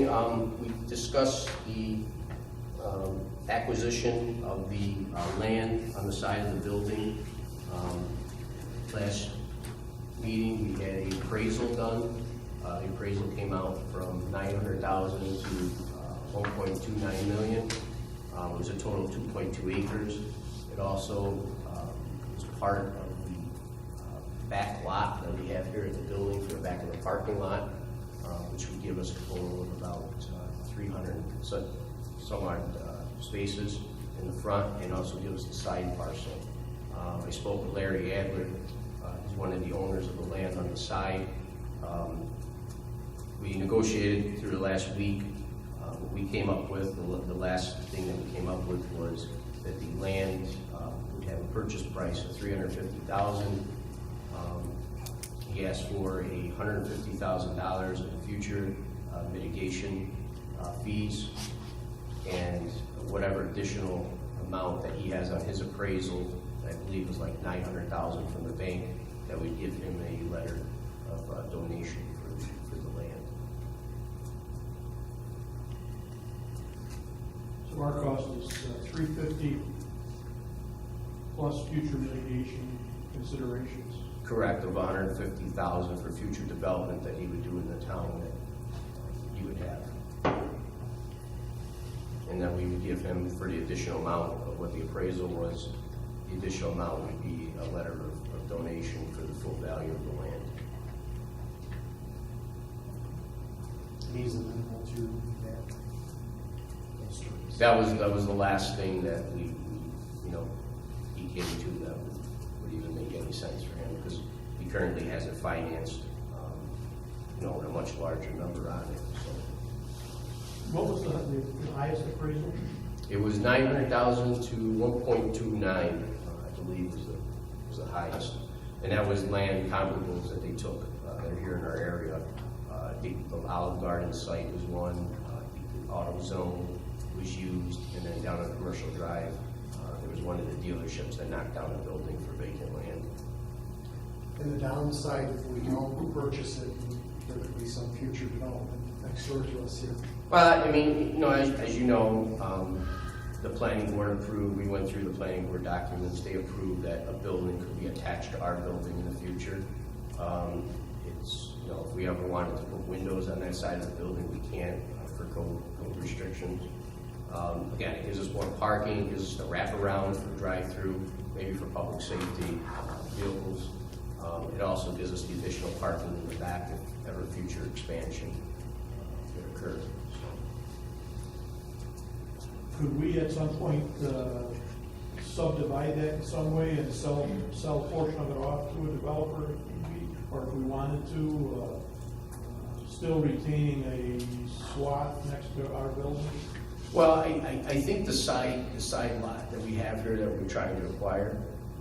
we discussed the acquisition of the land on the side of the building. Last meeting, we had an appraisal done. The appraisal came out from $900,000 to $1.29 million. It was a total of 2.2 acres. It also was part of the back lot that we have here at the building for the back of the parking lot, which would give us a total of about 300 some odd spaces in the front, and also give us the side parcel. I spoke with Larry Adler. He's one of the owners of the land on the side. We negotiated through the last week. What we came up with, the last thing that we came up with was that the land would have a purchase price of $350,000. He asked for $150,000 in future mitigation fees, and whatever additional amount that he has on his appraisal, I believe was like $900,000 from the bank, that would give him a letter of donation for the land. So our cost is $350 plus future mitigation considerations. Correct, of $150,000 for future development that he would do in the town that he would have. And then we would give him, for the additional amount of what the appraisal was, the additional amount would be a letter of donation for the full value of the land. He's amenable to that. That was the last thing that we he came to that would even make any sense for him, because he currently has it financed, with a much larger number on it. So What was the highest appraisal? it was $900,000 to $1.29, I believe was the highest, and that was land comparables that they took that are here in our area. The Olive Garden site was one. The Auto Zone was used, and then down on Commercial Drive, there was one of the dealerships that knocked down the building for vacant land. And the downside, if we don't purchase it, there could be some future development next door to us here. Well, I mean, as you know, the planning board approved, we went through the planning board documents, they approved that a building could be attached to our building in the future. It's, if we ever wanted to put windows on that side of the building, we can't for code restrictions. Again, it gives us more parking, it gives us the wraparound for drive-through, maybe for public safety vehicles. It also gives us the additional parking in the back if ever future expansion could occur. Could we at some point subdivide that in some way and sell a portion of it off to a developer, or if we wanted to, still retaining a swath next to our building? Well, I think the side lot that we have here that we're trying to acquire,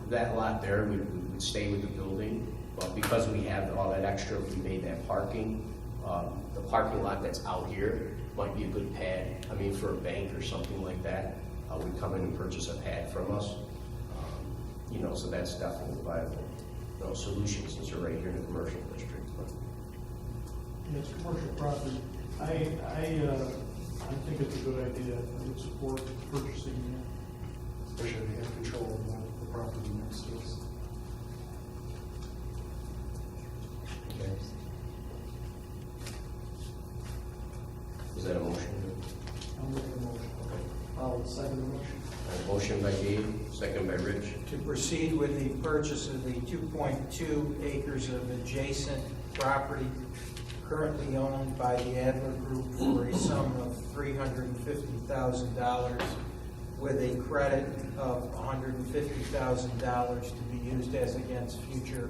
that lot there would stay with the building, but because we have all that extra, if we made that parking, the parking lot that's out here might be a good pad. I mean, for a bank or something like that, would come in and purchase a pad from us. So that's definitely viable. Solution, since you're right here in the commercial district. But Yeah, it's commercial property. I think it's a good idea. I would support purchasing it. Especially if we have control of the property next to us. okay. Is that a motion? I'll make a motion. I'll second the motion. Motion by Dave, second by Rich. To proceed with the purchase of the 2.2 acres of adjacent property currently owned by the Adler Group for a sum of $350,000 with a credit of $150,000 to be used as against future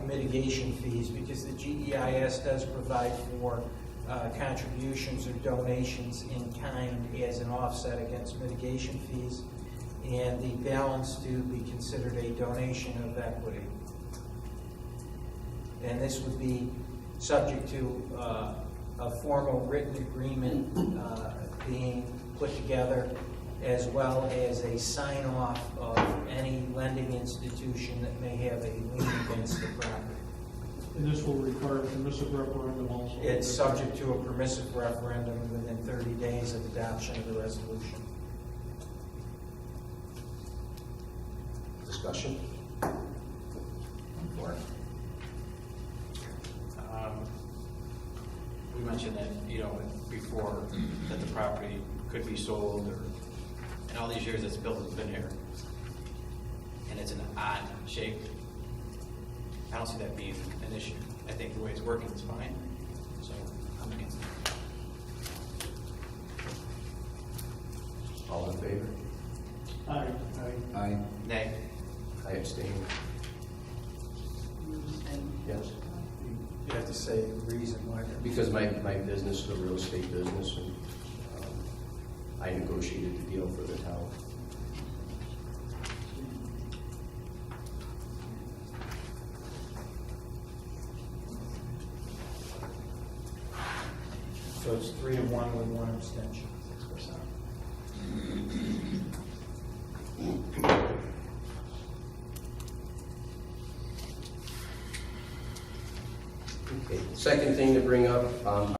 mitigation fees, because the GEIS does provide for contributions or donations in kind as an offset against mitigation fees, and the balance to be considered a donation of equity. And this would be subject to a formal written agreement being put together, as well as a sign-off of any lending institution that may have a lien against the property. And this will require a permissive referendum also? It's subject to a permissive referendum within 30 days of adoption of the resolution. Discussion? We mentioned that, before, that the property could be sold, or, in all these years this building's been here, and it's an odd shape. I don't see that being an issue. I think the way it's working is fine, so I'm against it. All in favor? Aye. Aye. Nay. I abstain. Yes? You have to say the reason why. Because my business is a real estate business, and I negotiated the deal for the town. So it's 3-1 with 1 abstention. Okay. Second thing to bring up,